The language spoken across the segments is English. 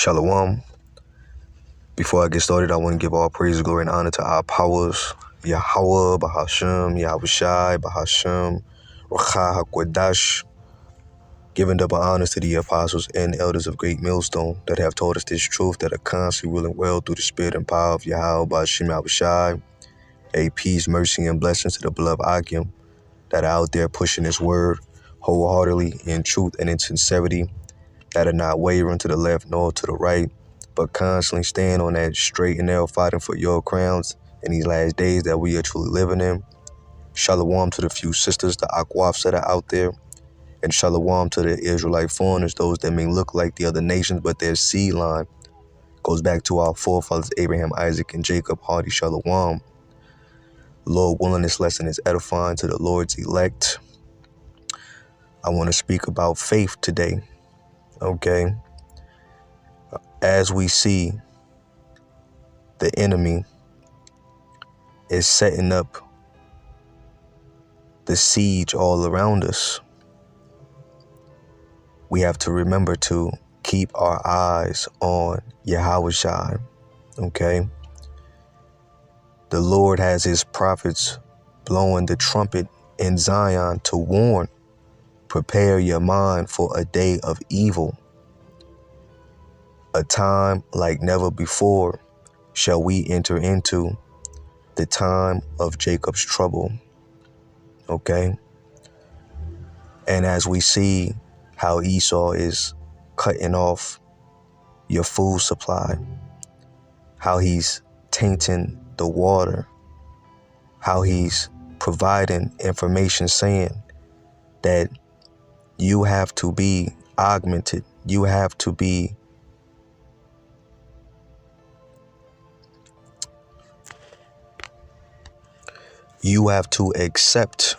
Shalom. Before I get started, I want to give all praise, glory, and honor to our powers. Yahweh, Bahashem, Yahawashi, Bahashem, Racha HaKodash. Giving double honors to the apostles and elders of Great Millstone that have taught us this truth, that are constantly ruling well through the spirit and power of Yahweh, Bahashem, Yahawashi. A peace, mercy, and blessings to the beloved Akim that are out there pushing this word wholeheartedly in truth and in sincerity, that are not wavering to the left nor to the right, but constantly staying on that straight and narrow, fighting for your crowns in these last days that we are truly living in. Shalom to the few sisters, the Akwafs that are out there, and shalom to the Israelite foreigners, those that may look like the other nations, but their seed line goes back to our forefathers, Abraham, Isaac, and Jacob. Hearty shalom. Lord willing, this lesson is edifying to the Lord's elect. I want to speak about faith today, okay? As we see, the enemy is setting up the siege all around us. We have to remember to keep our eyes on Yahawashi, okay? The Lord has his prophets blowing the trumpet in Zion to warn, prepare your mind for a day of evil. A time like never before shall we enter into, the time of Jacob's trouble, okay? And as we see how Esau is cutting off your food supply, how he's tainting the water, how he's providing information saying that you have to be augmented, you have to be accept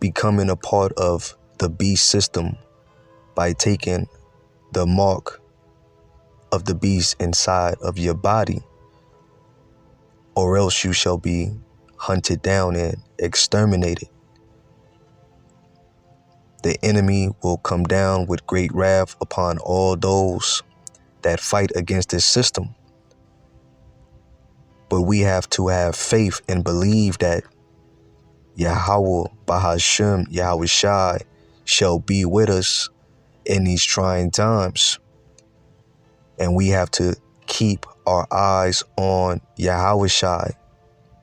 becoming a part of the beast system by taking the mark of the beast inside of your body, or else you shall be hunted down and exterminated. The enemy will come down with great wrath upon all those that fight against this system. But we have to have faith and believe that Yahweh, Bahashem, Yahawashi shall be with us in these trying times. And we have to keep our eyes on Yahawashi,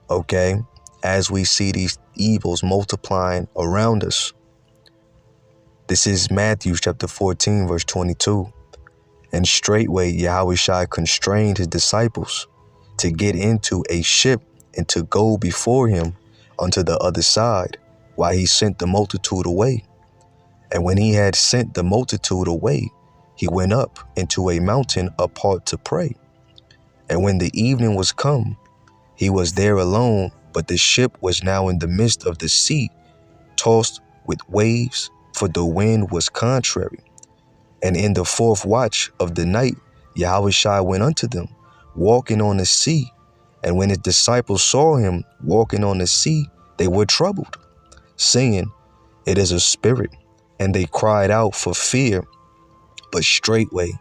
okay? As we see these evils multiplying around us. This is Matthew chapter 14, verse 22. And straightway Yahawashi constrained his disciples to get into a ship and to go before him unto the other side, while he sent the multitude away. And when he had sent the multitude away, he went up into a mountain apart to pray. And when the evening was come, he was there alone, but the ship was now in the midst of the sea, tossed with waves, for the wind was contrary. And in the fourth watch of the night, Yahawashi went unto them, walking on the sea. And when his disciples saw him walking on the sea, they were troubled, saying, it is a spirit. And they cried out for fear. But straightway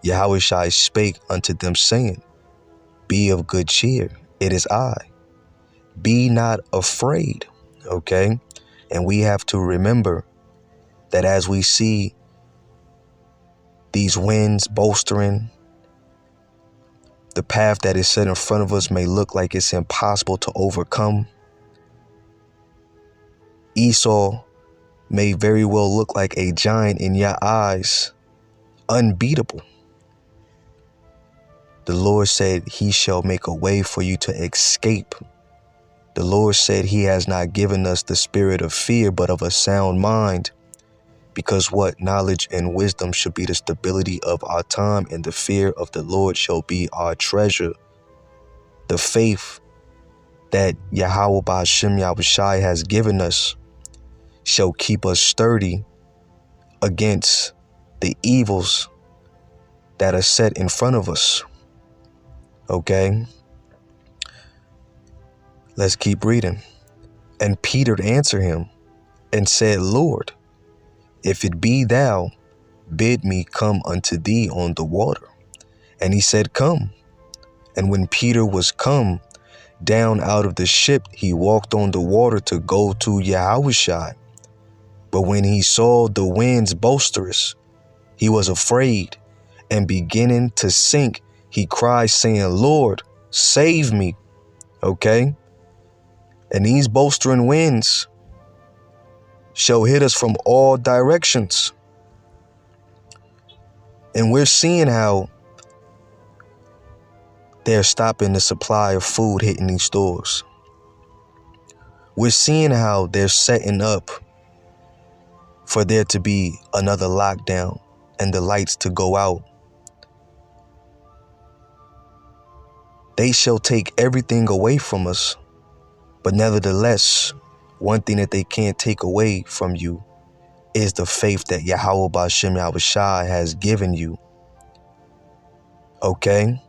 Yahawashi spake unto them, saying, be of good cheer, it is I. Be not afraid, okay? And we have to remember that as we see these winds bolstering, the path that is set in front of us may look like it's impossible to overcome. Esau may very well look like a giant in your eyes, unbeatable. The Lord said he shall make a way for you to escape. The Lord said he has not given us the spirit of fear, but of a sound mind. Because what? Knowledge and wisdom should be the stability of our time, and the fear of the Lord shall be our treasure. The faith that Yahweh Bahashem Yahawashi has given us shall keep us sturdy against the evils that are set in front of us. Okay? Let's keep reading. And Peter answered him and said, Lord, if it be thou, bid me come unto thee on the water. And he said, Come. And when Peter was come down out of the ship, he walked on the water to go to Yahawashi. But when he saw the winds boisterous, he was afraid, and beginning to sink, he cried, saying, Lord, save me. Okay? And these bolstering winds shall hit us from all directions. And we're seeing how they're stopping the supply of food hitting these stores. We're seeing how they're setting up for there to be another lockdown and the lights to go out. They shall take everything away from us, but nevertheless, one thing that they can't take away from you is the faith that Yahawashi has given you. Okay?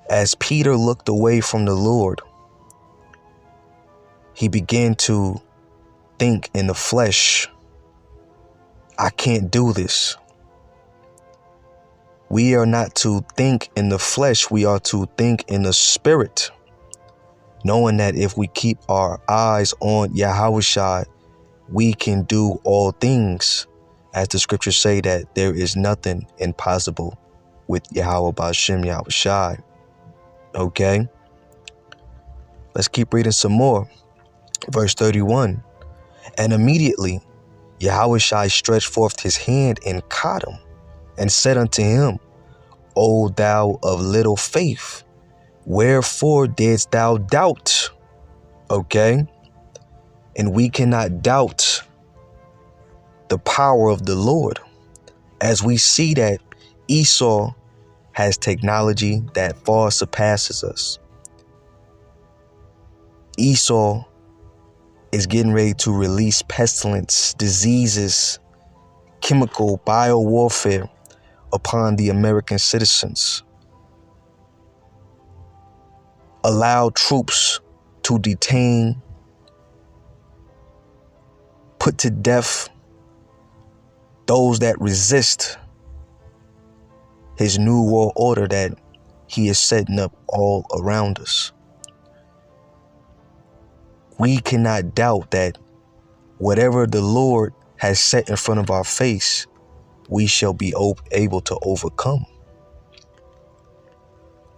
As Peter looked away from the Lord, he began to think in the flesh, I can't do this. We are not to think in the flesh, we are to think in the spirit, knowing that if we keep our eyes on Yahawashi, we can do all things. As the scriptures say that there is nothing impossible with Yahawashi. Okay? Let's keep reading some more. Verse 31. And immediately Yahawashi stretched forth his hand and caught him and said unto him, O thou of little faith, wherefore didst thou doubt? Okay? And we cannot doubt the power of the Lord, as we see that Esau has technology that far surpasses us. Esau is getting ready to release pestilence, diseases, chemical biowarfare upon the American citizens. Allow troops to detain, put to death those that resist his new world order that he is setting up all around us. We cannot doubt that whatever the Lord has set in front of our face, we shall be able to overcome.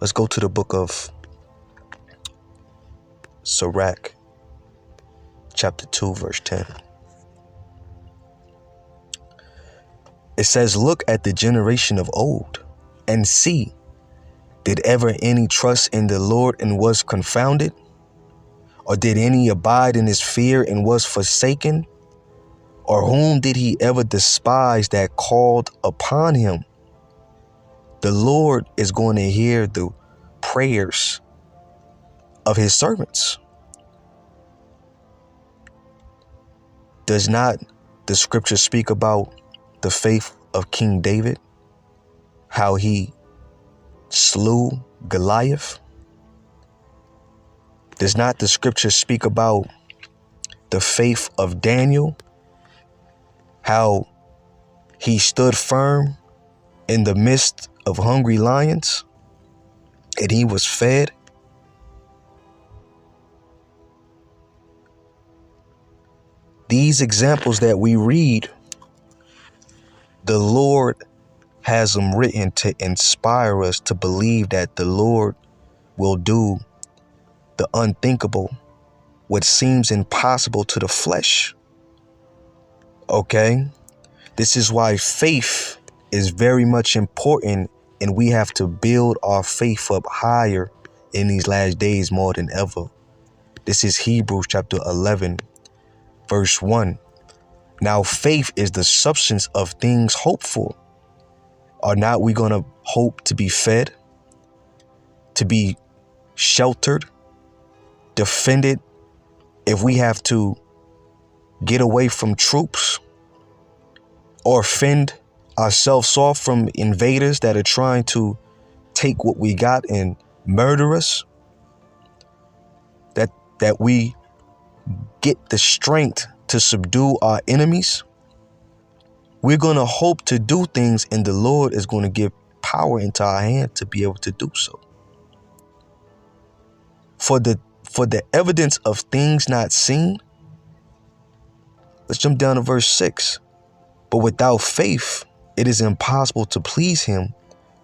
Let's go to the book of Sirach, chapter 2, verse 10. It says, Look at the generation of old, and see, did ever any trust in the Lord and was confounded? Or did any abide in his fear and was forsaken? Or whom did he ever despise that called upon him? The Lord is going to hear the prayers of his servants. Does not the scripture speak about the faith of King David? How he slew Goliath? Does not the scripture speak about the faith of Daniel? How he stood firm in the midst of hungry lions and he was fed? These examples that we read, the Lord has them written to inspire us to believe that the Lord will do the unthinkable, what seems impossible to the flesh. Okay? This is why faith is very much important, and we have to build our faith up higher in these last days more than ever. This is Hebrews chapter 11, verse 1. Now faith is the substance of things hoped for. Are not we going to hope to be fed, to be sheltered, defended if we have to get away from troops or fend ourselves off from invaders that are trying to take what we got and murder us? That we get the strength to subdue our enemies? We're going to hope to do things, and the Lord is going to give power into our hand to be able to do so. For the evidence of things not seen, let's jump down to verse 6. But without faith, it is impossible to please him.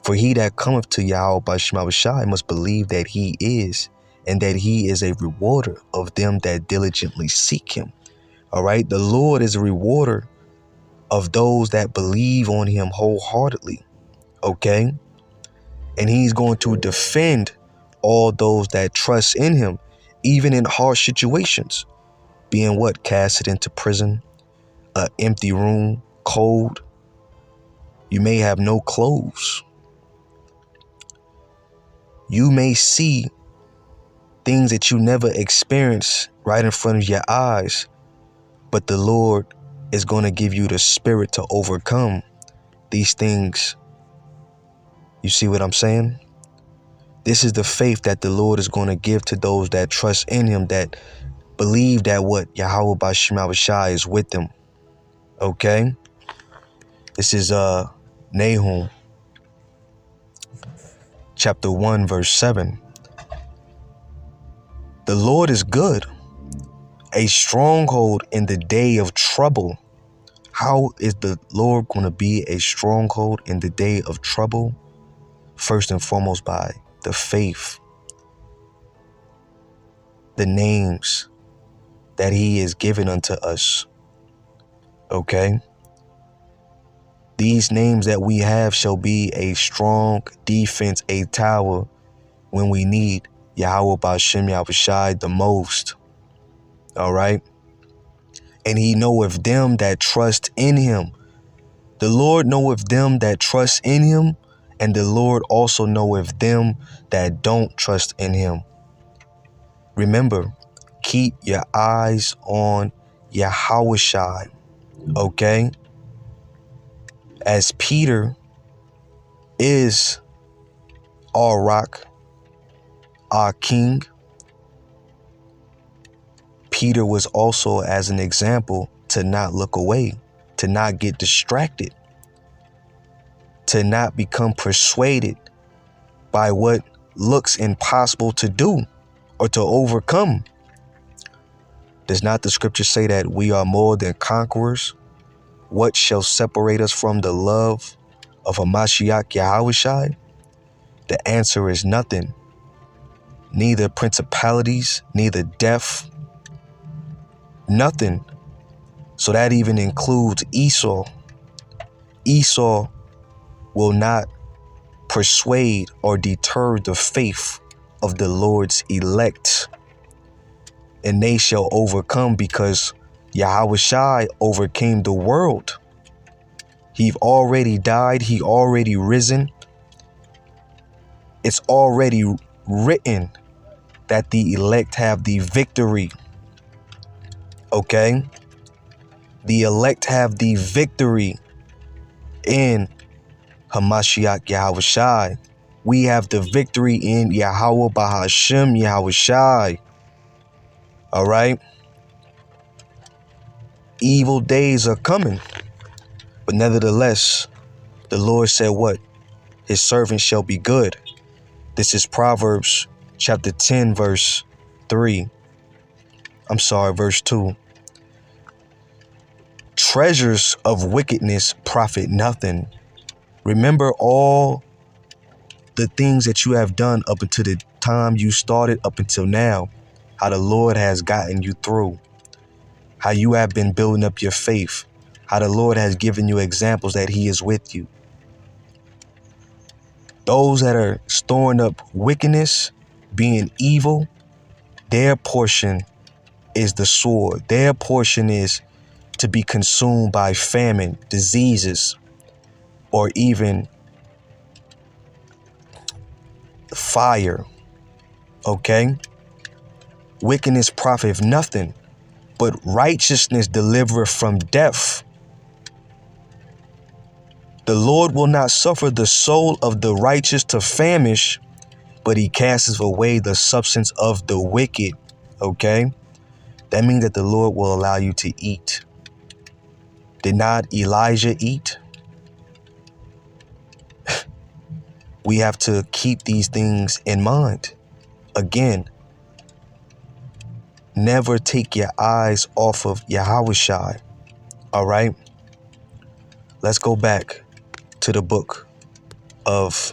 For he that cometh to Yahawashi must believe that he is, and that he is a rewarder of them that diligently seek him. All right. The Lord is a rewarder of those that believe on him wholeheartedly. Okay. And he's going to defend all those that trust in him, even in harsh situations, being what? Casted into prison, an empty room, cold. You may have no clothes. You may see things that you never experienced right in front of your eyes, but the Lord is going to give you the spirit to overcome these things. You see what I'm saying? This is the faith that the Lord is going to give to those that trust in him, that believe that what? Yahawashi is with them. Okay? This is Nahum chapter 1 verse 7. The Lord is good, a stronghold in the day of trouble. How is the Lord going to be a stronghold in the day of trouble? First and foremost, by the faith, the names that he is given unto us. Okay? These names that we have shall be a strong defense, a tower when we need Yahawashi the most. All right? And he knoweth them that trust in him. The Lord knoweth them that trust in him, and the Lord also knoweth them that don't trust in him. Remember, keep your eyes on Yahawashi, okay? As Peter is our rock, our king, Peter was also as an example to not look away, to not get distracted, to not become persuaded by what looks impossible to do or to overcome. Does not the scripture say that we are more than conquerors? What shall separate us from the love of Hamashiach Yahawashi? The answer is nothing. Neither principalities, neither death, nothing. So that even includes Esau. Esau will not persuade or deter the faith of the Lord's elect. And they shall overcome, because Yahawashi overcame the world. He already died. He already risen. It's already written that the elect have the victory. Okay? The elect have the victory in Hamashiach Yahawashi. We have the victory in Yahweh Bahashem Yahawashi. All right? Evil days are coming. But nevertheless, the Lord said what? His servant shall be good. This is Proverbs chapter 10, verse 3. I'm sorry, verse 2. Treasures of wickedness profit nothing. Remember all the things that you have done up until the time you started, up until now, how the Lord has gotten you through, how you have been building up your faith, how the Lord has given you examples that he is with you. Those that are storing up wickedness, being evil, their portion is the sword. Their portion is to be consumed by famine, diseases, or even fire. Okay? Wickedness profiteth nothing, but righteousness delivereth from death. The Lord will not suffer the soul of the righteous to famish, but he casteth away the substance of the wicked. Okay? That means that the Lord will allow you to eat. Did not Elijah eat? We have to keep these things in mind. Again, never take your eyes off of Yahawashi. All right? Let's go back to the book of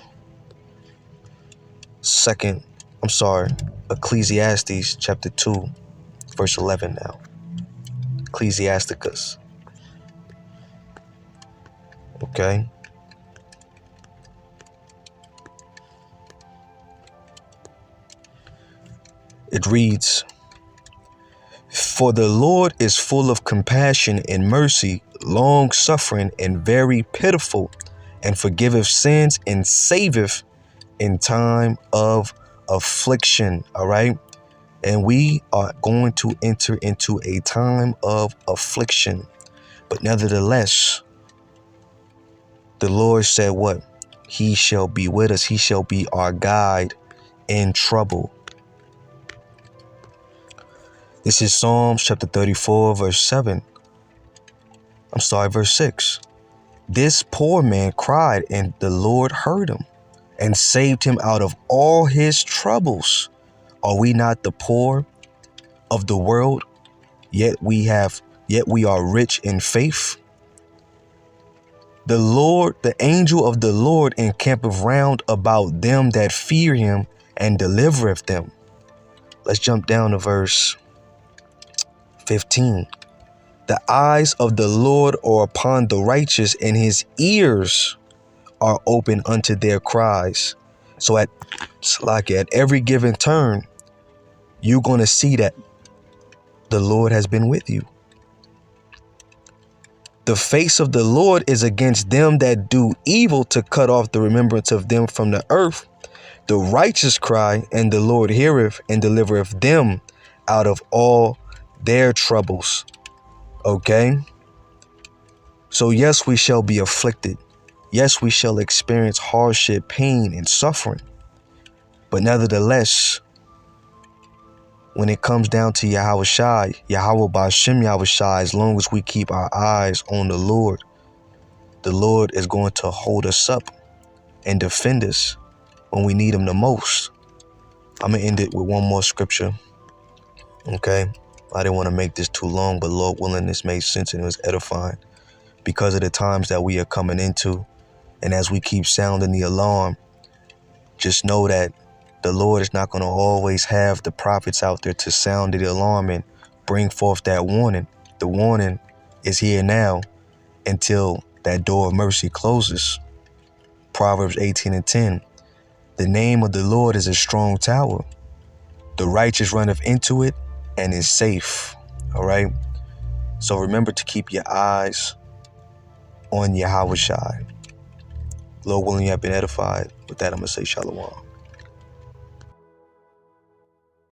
Ecclesiastes chapter 2, verse 11 now. Ecclesiasticus. Okay? It reads, "For the Lord is full of compassion and mercy, long suffering and very pitiful, and forgiveth sins and saveth in time of affliction." All right. And we are going to enter into a time of affliction. But nevertheless, the Lord said what? He shall be with us. He shall be our guide in trouble. This is Psalms chapter 34, verse 6. This poor man cried, and the Lord heard him and saved him out of all his troubles. Are we not the poor of the world? Yet we are rich in faith. The angel of the Lord encampeth round about them that fear him and delivereth them. Let's jump down to verse 15. The eyes of the Lord are upon the righteous, and his ears are open unto their cries. So at every given turn, you're going to see that the Lord has been with you. The face of the Lord is against them that do evil, to cut off the remembrance of them from the earth. The righteous cry, and the Lord heareth and delivereth them out of all their troubles. Okay? So yes, we shall be afflicted. Yes, we shall experience hardship, pain, and suffering. But nevertheless, when it comes down to Yahawashi, Yahweh Ba'ashem Yahawashi, as long as we keep our eyes on the Lord is going to hold us up and defend us when we need him the most. I'm going to end it with one more scripture. Okay? I didn't want to make this too long, but Lord willing, this made sense and it was edifying because of the times that we are coming into. And as we keep sounding the alarm, just know that the Lord is not going to always have the prophets out there to sound the alarm and bring forth that warning. The warning is here now until that door of mercy closes. Proverbs 18:10. The name of the Lord is a strong tower. The righteous runneth into it and is safe. All right. So remember to keep your eyes on Yahawashi. Lord willing, you have been edified. With that, I'm going to say shalom.